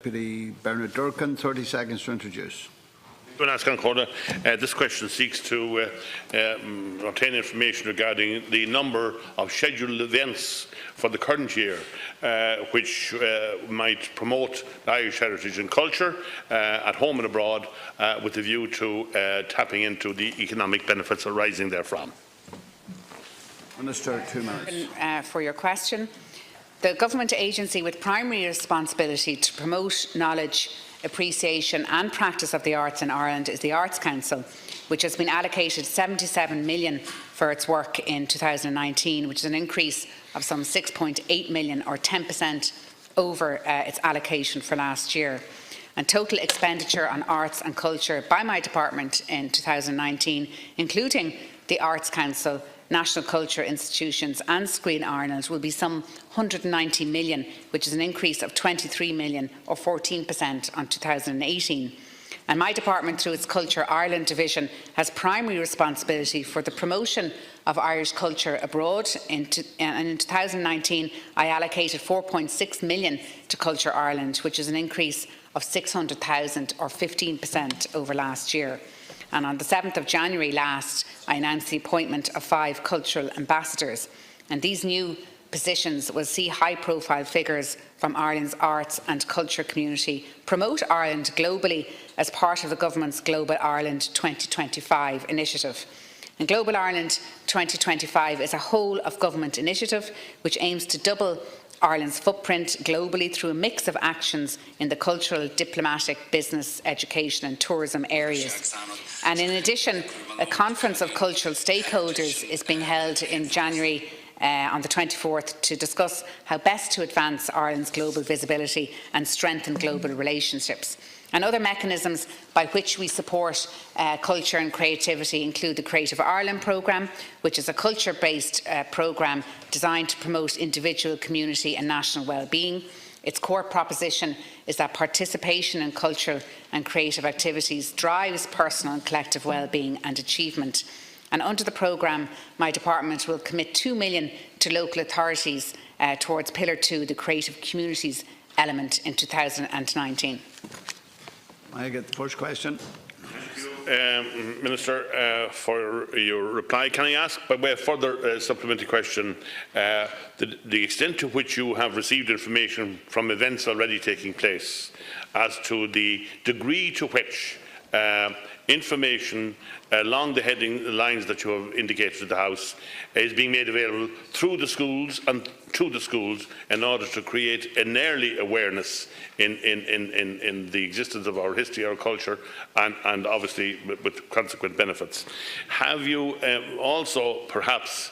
Deputy Bernard Durkan, 30 seconds to introduce. This question seeks to obtain information regarding the number of scheduled events for the current year which might promote Irish heritage and culture at home and abroad with a view to tapping into the economic benefits arising therefrom. Minister, 2 minutes. For your question. The government agency with primary responsibility to promote knowledge, appreciation and practice of the arts in Ireland is the Arts Council, which has been allocated 77 million for its work in 2019, which is an increase of some 6.8 million or 10% over its allocation for last year. And total expenditure on arts and culture by my department in 2019, including the Arts Council, National Culture Institutions and Screen Ireland, will be some 190 million, which is an increase of 23 million or 14% on 2018. And my department, through its Culture Ireland division, has primary responsibility for the promotion of Irish culture abroad. And in 2019, I allocated 4.6 million to Culture Ireland, which is an increase of 600,000 or 15% over last year. And on the 7th of January last, I announced the appointment of 5 cultural ambassadors. And these new positions will see high-profile figures from Ireland's arts and culture community promote Ireland globally as part of the government's Global Ireland 2025 initiative. And Global Ireland 2025 is a whole-of-government initiative which aims to double Ireland's footprint globally through a mix of actions in the cultural, diplomatic, business, education and tourism areas. And in addition, a conference of cultural stakeholders is being held in January on the 24th to discuss how best to advance Ireland's global visibility and strengthen global relationships. And other mechanisms by which we support culture and creativity include the Creative Ireland programme, which is a culture-based programme designed to promote individual, community and national well-being. Its core proposition is that participation in cultural and creative activities drives personal and collective well-being and achievement. And under the programme, my department will commit 2 million to local authorities towards Pillar 2, the Creative Communities element, in 2019. I get the first question. Minister, for your reply. Can I ask, by way of further supplementary question, the extent to which you have received information from events already taking place as to the degree to which information along the heading lines that you have indicated to the House is being made available through the schools and to the schools in order to create an early awareness in the existence of our history, our culture, and obviously with consequent benefits. Have you also perhaps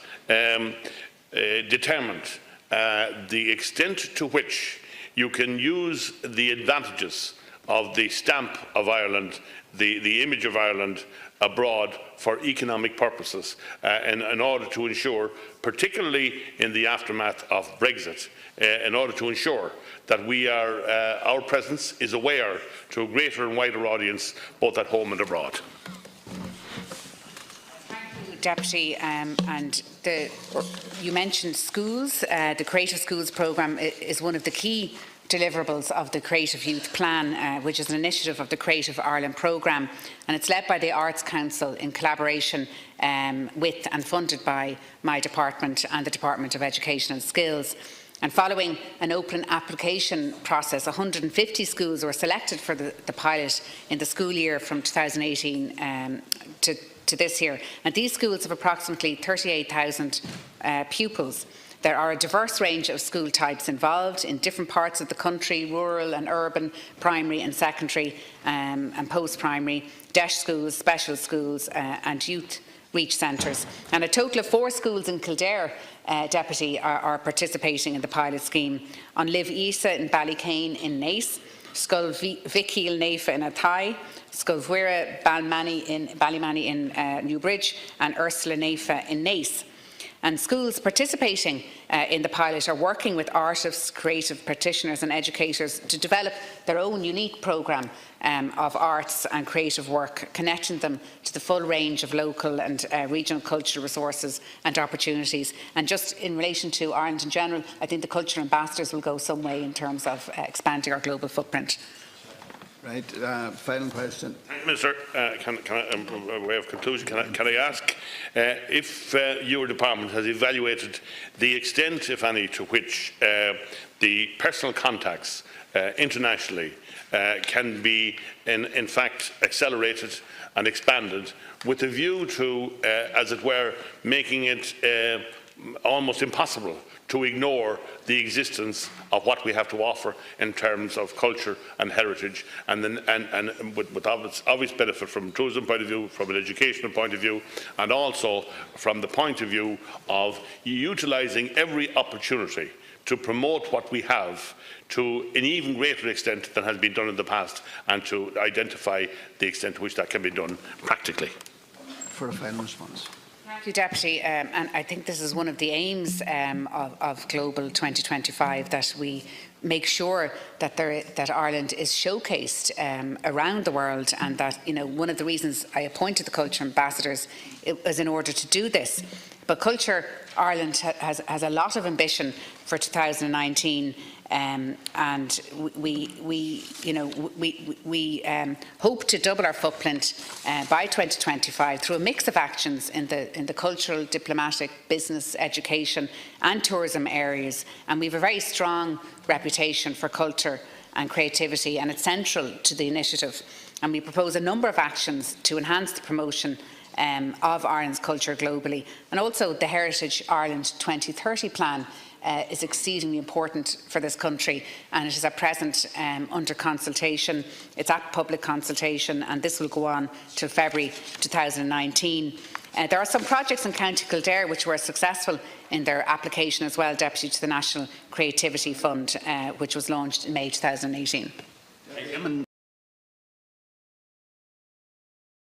determined the extent to which you can use the advantages of the stamp of Ireland, the image of Ireland abroad for economic purposes in order to ensure, particularly in the aftermath of Brexit, in order to ensure that our presence is aware to a greater and wider audience both at home and abroad? Thank you, Deputy. You mentioned schools. The Creative Schools programme is one of the key deliverables of the Creative Youth Plan, which is an initiative of the Creative Ireland programme, and it's led by the Arts Council in collaboration with and funded by my department and the Department of Education and Skills. And following an open application process, 150 schools were selected for the pilot in the school year from 2018 to this year. And these schools have approximately 38,000 pupils. There are a diverse range of school types involved in different parts of the country: rural and urban, primary and secondary and post-primary, DEIS schools, special schools and youth reach centres. And a total of 4 schools in Kildare, Deputy, are participating in the pilot scheme. On Live Isa in Ballycane in Naas, Scoil Vickeel Nafa in Athy, Scoil Ballymany in Newbridge and Ursula Nafa in Naas. And schools participating in the pilot are working with artists, creative practitioners and educators to develop their own unique programme of arts and creative work, connecting them to the full range of local and regional cultural resources and opportunities. And just in relation to Ireland in general, I think the cultural ambassadors will go some way in terms of expanding our global footprint. Right, final question. Minister, by way of conclusion, can I ask if your department has evaluated the extent, if any, to which the personal contacts internationally can be, in fact, accelerated and expanded with a view to, as it were, making it almost impossible to ignore the existence of what we have to offer in terms of culture and heritage, and with obvious benefit from a tourism point of view, from an educational point of view, and also from the point of view of utilising every opportunity to promote what we have to an even greater extent than has been done in the past, and to identify the extent to which that can be done practically. For a final response. Thank you, Deputy. And I think this is one of the aims of Global 2025, that we make sure that that Ireland is showcased around the world, and that, you know, one of the reasons I appointed the culture ambassadors was in order to do this. But Culture Ireland has a lot of ambition for 2019. And we hope to double our footprint by 2025 through a mix of actions in the cultural, diplomatic, business, education and tourism areas. And we have a very strong reputation for culture and creativity, and it's central to the initiative. And we propose a number of actions to enhance the promotion of Ireland's culture globally. And also the Heritage Ireland 2030 plan is exceedingly important for this country, and it is at present under consultation. It's at public consultation, and this will go on till February 2019. There are some projects in County Kildare which were successful in their application as well, Deputy, to the National Creativity Fund, which was launched in May 2018.